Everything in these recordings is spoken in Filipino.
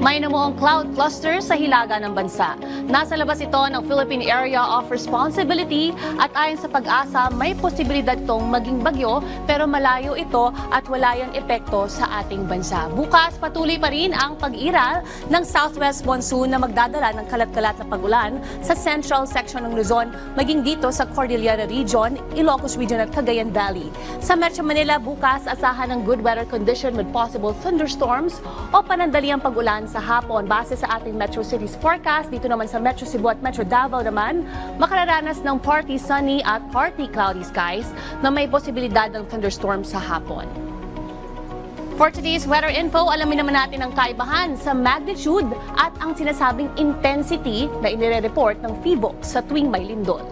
May namuong cloud cluster sa hilaga ng bansa. Nasa labas ito ng Philippine Area of Responsibility at ayon sa Pag-asa, may posibilidad itong maging bagyo pero malayo ito at wala yang epekto sa ating bansa. Bukas, patuloy pa rin ang pag-iral ng Southwest Monsoon na magdadala ng kalat-kalat na pag-ulan sa central section ng Luzon, maging dito sa Cordillera Region, Ilocos Region at Cagayan Valley. Sa Metro Manila, bukas asahan ng good weather condition with possible thunderstorms o panandaliang pag-ulan sa hapon. Base sa ating Metro Cities forecast, dito naman sa Metro Cebu at Metro Davao naman, makararanas ng partly sunny at partly cloudy skies na may posibilidad ng thunderstorms sa hapon. For today's weather info, alamin naman natin ang kaibahan sa magnitude at ang sinasabing intensity na inire-report ng PHIVOLCS sa tuwing may lindol.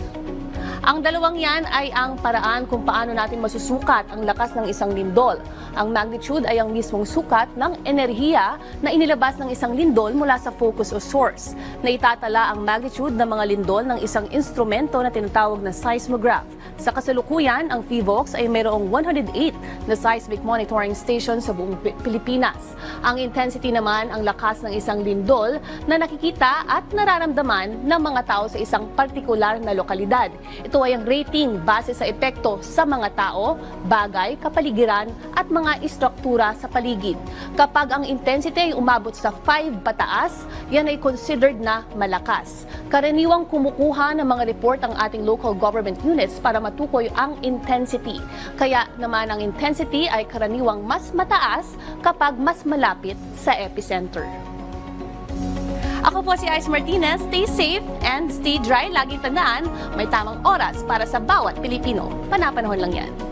Ang dalawang yan ay ang paraan kung paano natin masusukat ang lakas ng isang lindol. Ang magnitude ay ang mismong sukat ng enerhiya na inilabas ng isang lindol mula sa focus o source. Naitatala ang magnitude ng mga lindol ng isang instrumento na tinatawag na seismograph. Sa kasalukuyan, ang PHIVOLCS ay mayroong 108 na seismic monitoring station sa buong Pilipinas. Ang intensity naman ang lakas ng isang lindol na nakikita at nararamdaman ng mga tao sa isang partikular na lokalidad. Ito ay ang rating base sa epekto sa mga tao, bagay, kapaligiran at mga istruktura sa paligid. Kapag ang intensity ay umabot sa 5 pataas, yan ay considered na malakas. Karaniwang kumukuha ng mga report ang ating local government units para matukoy ang intensity. Kaya naman ang intensity ay karaniwang mas mataas kapag mas malapit sa epicenter. Ako po si Ice Martinez. Stay safe and stay dry. Laging tandaan, may tamang oras para sa bawat Pilipino. Panapanahon lang yan.